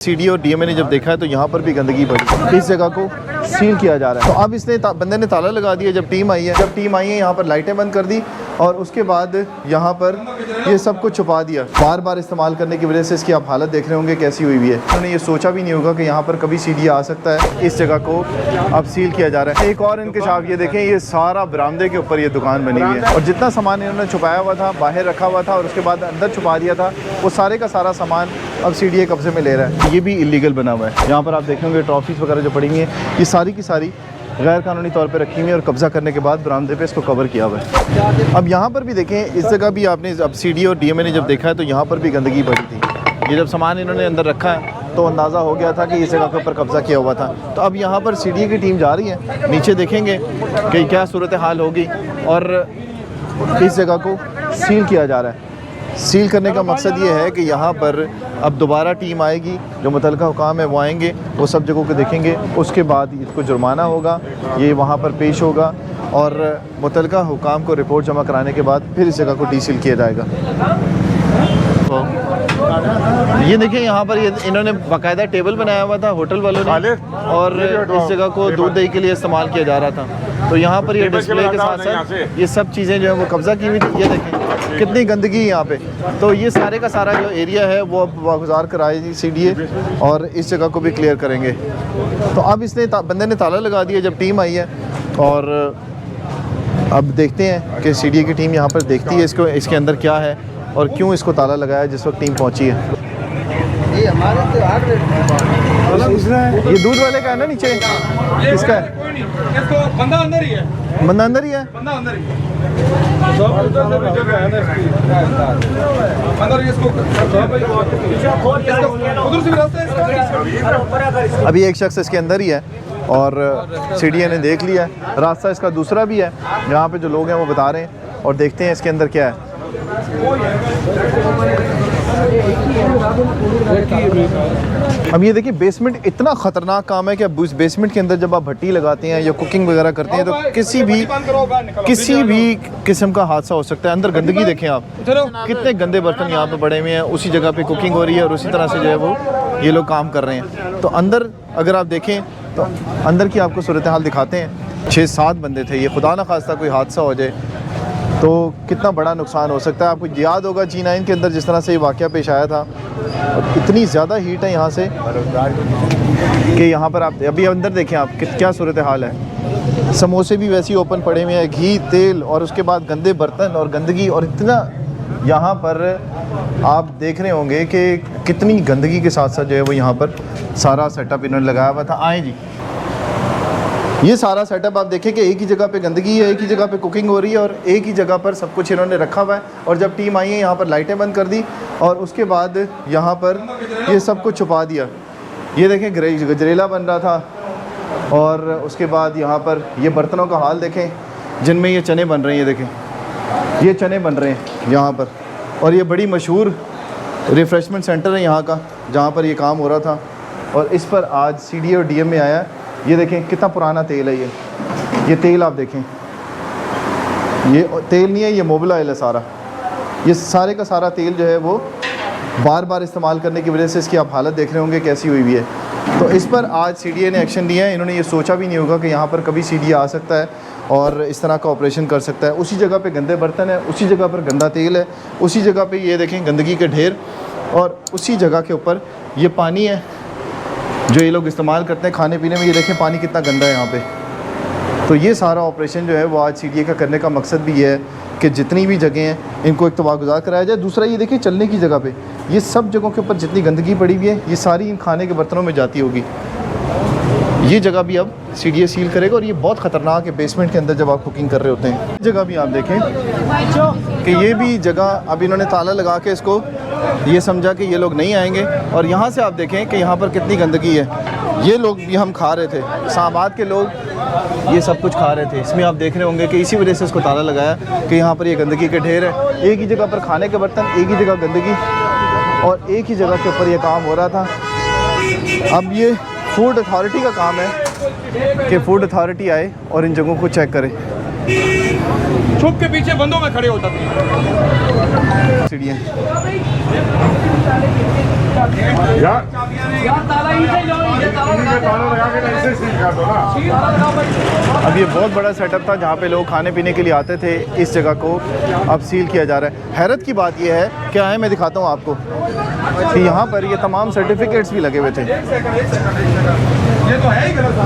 CD और DMA ने जब देखा है तो यहाँ पर भी गंदगी पड़ी, इस जगह को सील किया जा रहा है। तो अब इसने बंदे ने ताला लगा दिया। जब टीम आई है यहाँ पर लाइटें बंद कर दी और उसके बाद यहाँ पर ये सब कुछ छुपा दिया। बार बार इस्तेमाल करने की वजह से इसकी आप हालत देख रहे होंगे कैसी हुई है। उन्होंने ये सोचा भी नहीं होगा कि यहाँ पर कभी सीडी आ सकता है। इस जगह को अब सील किया जा रहा है। एक और इंकशाफ ये देखें, ये सारा बरामदे के ऊपर ये दुकान बनी हुई है और जितना सामान इन्होंने छुपाया हुआ था, बाहर रखा हुआ था और उसके बाद अंदर छुपा दिया था, वो सारे का सारा सामान अब सीडीए कब्जे में ले रहा है। ये भी इलीगल बना हुआ है। यहाँ पर आप देखेंगे ट्रॉफीज़ वगैरह जो पड़ी हुई हैं, ये सारी की सारी गैर कानूनी तौर पे रखी हुई है और कब्ज़ा करने के बाद बरामदे पे इसको कवर किया हुआ है। अब यहाँ पर भी देखें, इस जगह भी आपने अब सीडी और डीएमए ने जब देखा है तो यहाँ पर भी गंदगी पड़ी थी। ये जब सामान इन्होंने अंदर रखा है तो अंदाज़ा हो गया था कि इस जगह के ऊपर कब्ज़ा किया हुआ था। तो अब यहाँ पर सीडीए की टीम जा रही है, नीचे देखेंगे कि क्या सूरत हाल होगी और इस जगह को सील किया जा रहा है। सील करने का मकसद ये है कि यहाँ पर अब दोबारा टीम आएगी, जो मुतलका हुकाम है वो आएंगे, वो सब जगहों को देखेंगे, उसके बाद इसको जुर्माना होगा, ये वहाँ पर पेश होगा और मुतलका हुकाम को रिपोर्ट जमा कराने के बाद फिर इस जगह को डीसील किया जाएगा। तो ये देखिए यहाँ पर ये इन्होंने बाकायदा टेबल बनाया हुआ था होटल वालों ने और इस जगह को दूध दही के लिए इस्तेमाल किया जा रहा था। तो यहाँ पर ये डिस्प्ले के साथ साथ ये सब चीज़ें जो है वो कब्ज़ा की हुई थी। ये देखें कितनी गंदगी है यहाँ पे। तो ये सारे का सारा जो एरिया है वो अब वागुजार कराएगी सीडीए और इस जगह को भी क्लियर करेंगे। तो अब इसने बंदे ने ताला लगा दिया जब टीम आई है और अब देखते हैं कि सीडीए की टीम यहाँ पर देखती है इसको, इसके अंदर क्या है और क्यों इसको ताला लगाया जिस वक्त टीम पहुँची है। ये हमारे ये दूध वाले का है ना नीचे, किसका है? इसको बंदा अंदर ही है। बंदा अंदर ही है। बंदा अंदर ही है। अभी एक शख्स इसके अंदर ही है और सीडीए ने देख लिया है। रास्ता इसका दूसरा भी है, यहाँ पे जो लोग हैं वो बता रहे हैं और देखते हैं इसके अंदर क्या है। अब ये देखिए बेसमेंट इतना ख़तरनाक काम है कि अब उस बेसमेंट के अंदर जब आप भट्टी लगाते हैं या कुकिंग वगैरह करते हैं तो किसी भी किस्म का हादसा हो सकता है। अंदर गंदगी देखें आप, कितने गंदे बर्तन यहाँ पे पड़े हुए हैं, उसी जगह पे कुकिंग हो रही है और उसी तरह से जो है वो ये लोग काम कर रहे हैं। तो अंदर अगर आप देखें तो अंदर की आपको सूरत हाल दिखाते हैं। 6-7 बंदे थे, ये खुदा न खास्ता कोई हादसा हो जाए तो कितना बड़ा नुकसान हो सकता है। आपको याद होगा G9 के अंदर जिस तरह से ये वाक़या पेश आया था और इतनी ज़्यादा हीट है यहाँ से कि यहाँ पर आप अभी अंदर देखें आप क्या सूरत हाल है। समोसे भी वैसे ही ओपन पड़े हुए हैं, घी तेल और उसके बाद गंदे बर्तन और गंदगी और इतना यहाँ पर आप देख रहे होंगे कि कितनी गंदगी के साथ साथ जो है वो यहाँ पर सारा सेटअप इन्होंने लगाया हुआ था। आए जी, ये सारा सेटअप आप देखें कि एक ही जगह पे गंदगी है, एक ही जगह पे कुकिंग हो रही है और एक ही जगह पर सब कुछ इन्होंने रखा हुआ है। और जब टीम आई है यहाँ पर लाइटें बंद कर दी और उसके बाद यहाँ पर ये सब कुछ छुपा दिया। ये देखें गजरेला बन रहा था और उसके बाद यहाँ पर ये बर्तनों का हाल देखें जिनमें ये चने बन रहे हैं। ये देखें ये चने बन रहे हैं यहाँ पर और ये बड़ी मशहूर रिफ़्रेशमेंट सेंटर है यहाँ का जहाँ पर ये काम हो रहा था और इस पर आज सीडीए और डीएमए आया। ये देखें कितना पुराना तेल है ये तेल आप देखें, ये तेल नहीं है, ये मोबिल ऑयल है सारा। ये सारे का सारा तेल जो है वो बार बार इस्तेमाल करने की वजह से इसकी आप हालत देख रहे होंगे कैसी हुई है। तो इस पर आज सीडीए ने एक्शन लिया है। इन्होंने ये सोचा भी नहीं होगा कि यहाँ पर कभी सीडीए आ सकता है और इस तरह का ऑपरेशन कर सकता है। उसी जगह पे गंदे बर्तन है, उसी जगह पर गंदा तेल है, उसी जगह पे ये देखें गंदगी के ढेर और उसी जगह के ऊपर ये पानी है जो ये लोग इस्तेमाल करते हैं खाने पीने में। ये देखें पानी कितना गंदा है यहाँ पे। तो ये सारा ऑपरेशन जो है वो आज सीडीए का करने का मकसद भी ये है कि जितनी भी जगह हैं इनको एक तो वागुजार कराया जाए। दूसरा ये देखिए चलने की जगह पे ये सब जगहों के ऊपर जितनी गंदगी पड़ी हुई है ये सारी इन खाने के बर्तनों में जाती होगी। ये जगह भी अब सीडीए सील करेगा और ये बहुत ख़तरनाक है बेसमेंट के अंदर जब आप कुकिंग कर रहे होते हैं। जगह भी आप देखें कि ये भी जगह अब इन्होंने ताला लगा के इसको ये समझा कि ये लोग नहीं आएंगे। और यहाँ से आप देखें कि यहाँ पर कितनी गंदगी है। ये लोग भी हम खा रहे थे, इस्लामाबाद के लोग ये सब कुछ खा रहे थे। इसमें आप देख रहे होंगे कि इसी वजह से इसको ताला लगाया कि यहाँ पर ये गंदगी के ढेर है। एक ही जगह पर खाने के बर्तन, एक ही जगह गंदगी और एक ही जगह के ऊपर ये काम हो रहा था। अब ये फूड अथॉरिटी का काम है कि फूड अथॉरिटी आए और इन जगहों को चेक करे। छुप के पीछे बंदों में खड़े होता था। सीढ़ियाँ अब ये बहुत बड़ा सेटअप था जहाँ पे लोग खाने पीने के लिए आते थे। इस जगह को अब सील किया जा रहा है। हैरत की बात ये है, क्या है मैं दिखाता हूँ आपको, कि यहाँ पर ये तमाम सर्टिफिकेट्स भी लगे हुए थे।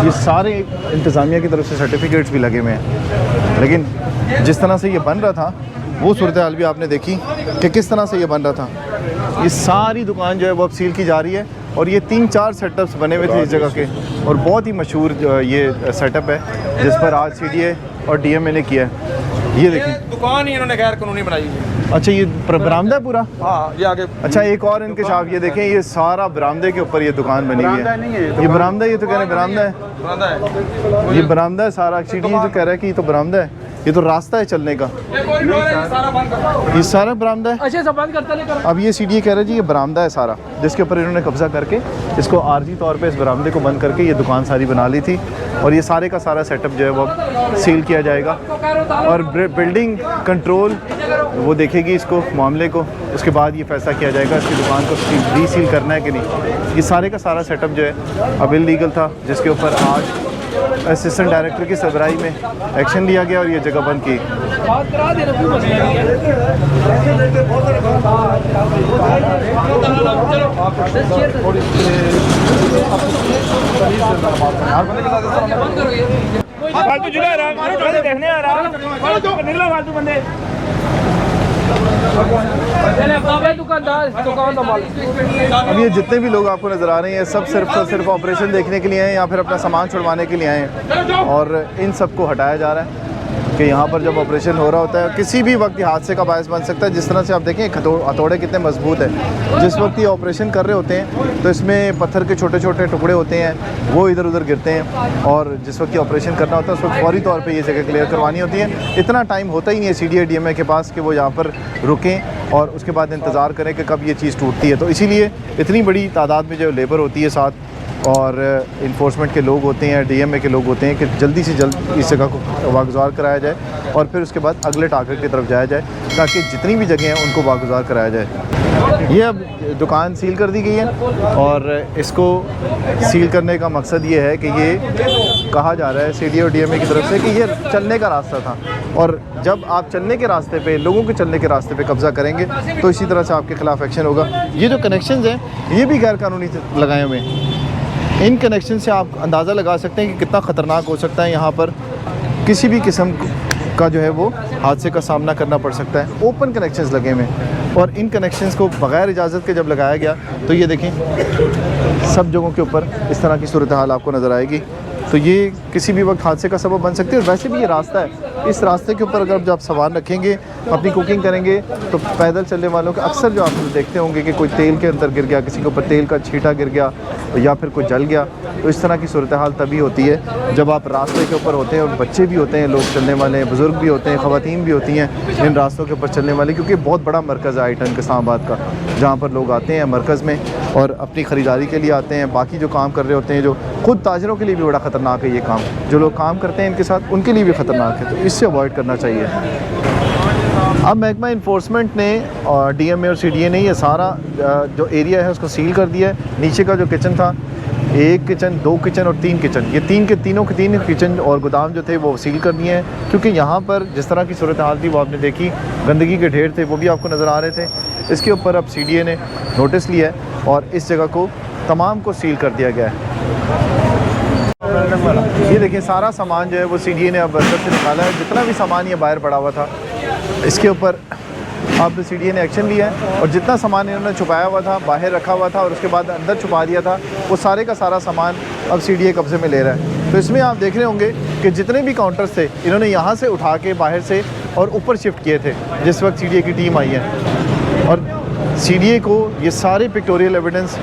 ये सारे इंतज़ामिया की तरफ से सर्टिफिकेट्स भी लगे हुए हैं। लेकिन जिस तरह से ये बन रहा था वो सूरत हाल भी आपने देखी कि किस तरह से ये बन रहा था। ये सारी दुकान जो है वो अब सील की जा रही है। और ये 3-4 सेटअप्स बने हुए थे इस जगह के, और बहुत ही मशहूर ये सेटअप है जिस पर आज CDA और DMA ने किया है। ये देखिए दुकान ही इन्होंने गैर कानूनी बनाई है। अच्छा, ये बरामदा है पूरा? हाँ, ये आगे। अच्छा, एक और इंकशाफ ये देखें, ये सारा बरामदे के ऊपर ये दुकान बनी हुई है। ये बरामदा, ये तो कह रहे हैं बरामदा है, बरामदा है। ये बरामदा है सारा। CDA जो कह रहा है कि ये तो बरामदा है, ये तो रास्ता है चलने का। सारा बंद कर। ये सारा बरामदा है। अच्छा, सब बंद करता नहीं कर। अब ये CDA कह रहा है जी ये बरामदा है सारा, जिसके ऊपर इन्होंने कब्जा करके इसको आर्जी तौर पे इस बरामदे को बंद करके ये दुकान सारी बना ली थी। और ये सारे का सारा सेटअप जो है वो सील किया जाएगा। और बिल्डिंग कंट्रोल वो देखेगी इसको मामले को, उसके बाद ये फैसला किया जाएगा इसकी दुकान को रीसील करना है कि नहीं। ये सारे का सारा सेटअप जो है अब इलीगल था, जिसके ऊपर आज असिस्टेंट डायरेक्टर की सरबराही में एक्शन लिया गया और ये जगह बंद की। फालतू जुड़ा रहा है, देखने आ रहा है, निकलो फालतू बंदे। अब ये जितने भी लोग आपको नज़र आ रहे हैं सब सिर्फ ऑपरेशन देखने के लिए आए या फिर अपना सामान छुड़वाने के लिए आए हैं। और इन सब को हटाया जा रहा है कि यहाँ पर जब ऑपरेशन हो रहा होता है किसी भी वक्त ये हादसे का बायस बन सकता है। जिस तरह से आप देखें हथौड़े कितने मजबूत है। जिस वक्त ये ऑपरेशन कर रहे होते हैं तो इसमें पत्थर के छोटे छोटे टुकड़े होते हैं, वो इधर उधर गिरते हैं। और जिस वक्त ये ऑपरेशन करना होता है उस वक्त फौरी तौर पे ये जगह क्लियर करवानी होती है। इतना टाइम होता ही नहीं है CDA DMA के पास कि वो यहाँ पर रुकें और उसके बाद इंतज़ार करें कि कब ये चीज़ टूटती है। तो इसीलिए इतनी बड़ी तादाद में जो लेबर होती है साथ, और इन्फोर्समेंट के लोग होते हैं, DMA के लोग होते हैं कि जल्दी से जल्द इस जगह को वागुजार कराया जाए और फिर उसके बाद अगले टारगेट की तरफ जाया जाए, ताकि जितनी भी जगह हैं उनको वागुजार कराया जाए। ये अब दुकान सील कर दी गई है और इसको सील करने का मकसद ये है कि ये कहा जा रहा है CDA और DMA की तरफ से कि ये चलने का रास्ता था, और जब आप चलने के रास्ते पे, लोगों के चलने के रास्ते पे कब्ज़ा करेंगे तो इसी तरह से आपके ख़िलाफ़ एक्शन होगा। ये जो कनेक्शंस हैं ये भी गैर कानूनी लगाए हुए हैं। इन कनेक्शन से आप अंदाज़ा लगा सकते हैं कि कितना ख़तरनाक हो सकता है। यहाँ पर किसी भी किस्म का जो है वो हादसे का सामना करना पड़ सकता है। ओपन कनेक्शंस लगे हुए हैं और इन कनेक्शंस को बग़ैर इजाज़त के जब लगाया गया तो ये देखें सब जगहों के ऊपर इस तरह की सूरत हाल आपको नज़र आएगी। तो ये किसी भी वक्त हादसे का सबब बन सकती है। और वैसे भी ये रास्ता है, इस रास्ते के ऊपर अगर जब आप सामान रखेंगे, अपनी कुकिंग करेंगे, तो पैदल चलने वालों के अक्सर जो आप देखते होंगे कि कोई तेल के अंदर गिर गया, किसी के ऊपर तेल का छींटा गिर गया या फिर कोई जल गया। तो इस तरह की सूरत हाल तभी होती है जब आप रास्ते के ऊपर होते हैं और बच्चे भी होते हैं, लोग चलने वाले, बुज़ुर्ग भी होते हैं, ख़वातीन भी होती हैं इन रास्तों के ऊपर चलने वाले, क्योंकि बहुत बड़ा मरकज़ है आइटन इस्लामाबाद का, जहाँ पर लोग आते हैं मरकज़ में और अपनी ख़रीदारी के लिए आते हैं। बाकी जो काम कर रहे होते हैं, जो खुद ताजरों के लिए भी बड़ा ख़तरनाक है ये काम, जो लोग काम करते हैं इनके साथ उनके लिए भी ख़तरनाक है, तो इससे अवॉइड करना चाहिए। अब महकमा इन्फोर्समेंट ने और DMA और CDA ने ये सारा जो एरिया है उसको सील कर दिया है। नीचे का जो किचन था, 1 किचन, 2 किचन और 3 किचन, ये तीनों किचन और गोदाम जो थे वो सील कर दिए हैं, क्योंकि यहाँ पर जिस तरह की सूरत हाल थी वो आपने देखी, गंदगी के ढेर थे वो भी आपको नज़र आ रहे थे। इसके ऊपर अब CDA ने नोटिस लिया है और इस जगह को तमाम को सील कर दिया गया है। ये देखिए सारा सामान जो है वो CDA ने अब अंदर से निकाला है। जितना भी सामान ये बाहर पड़ा हुआ था इसके ऊपर अब CDA ने एक्शन लिया है, और जितना सामान इन्होंने छुपाया हुआ था, बाहर रखा हुआ था और उसके बाद अंदर छुपा दिया था, वो सारे का सारा सामान अब CDA कब्जे में ले रहा है। तो इसमें आप देख रहे होंगे कि जितने भी काउंटर्स थे इन्होंने यहाँ से उठा के बाहर से और ऊपर शिफ्ट किए थे जिस वक्त CDA की टीम आई है। और CDA को ये सारे पिक्टोरियल एविडेंस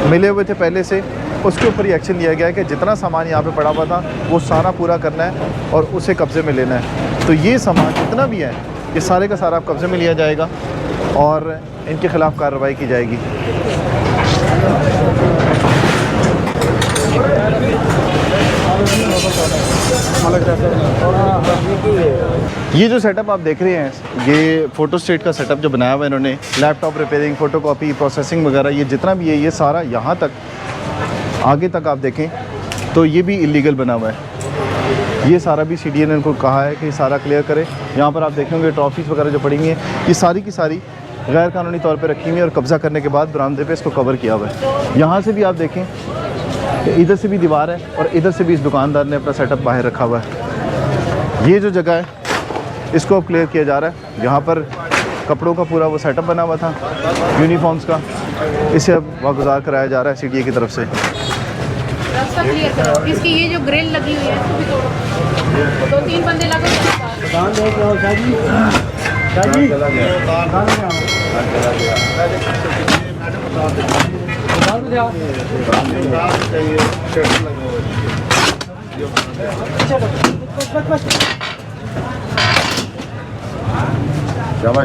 मिले हुए थे पहले से, उसके ऊपर ही एक्शन लिया गया है कि जितना सामान यहाँ पे पड़ा हुआ था वो सारा पूरा करना है और उसे कब्ज़े में लेना है। तो ये सामान जितना भी है ये सारे का सारा कब्ज़े में लिया जाएगा और इनके ख़िलाफ़ कार्रवाई की जाएगी। ये जो सेटअप आप देख रहे हैं, ये फ़ोटो स्टेट का सेटअप जो बनाया हुआ है इन्होंने, लैपटॉप रिपेयरिंग, फ़ोटोकॉपी, प्रोसेसिंग वगैरह, ये जितना भी है ये सारा यहाँ तक आगे तक आप देखें तो ये भी इलीगल बना हुआ है। ये सारा भी CDA ने इनको कहा है कि सारा क्लियर करें। यहाँ पर आप देखेंगे ट्रॉफीज़ वगैरह जो पड़ी हुई हैं, ये सारी की सारी गैर कानूनी तौर पे रखी हुई है और कब्ज़ा करने के बाद बरामदे पे इसको कवर किया हुआ है। यहाँ से भी आप देखें कि इधर से भी दीवार है और इधर से भी इस दुकानदार ने अपना सेटअप बाहर रखा हुआ है। ये जो जगह है इसको अब क्लियर किया जा रहा है। यहाँ पर कपड़ों का पूरा वो सेटअप बना हुआ था, यूनिफॉर्म्स का, इसे अब वागुजार कराया जा रहा है CDA की तरफ से। रास्ता क्लियर करो। इसकी ये जो ग्रिल लगी हुई है इसको भी तोड़ो। 2-3 बंदे लगे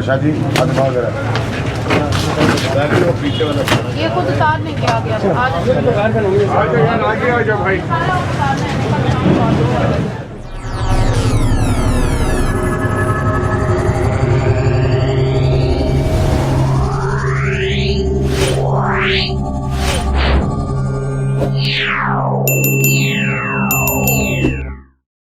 शादी पीछे वाला ये खुद उतारने के आ गया। आज आगे आ जा भाई।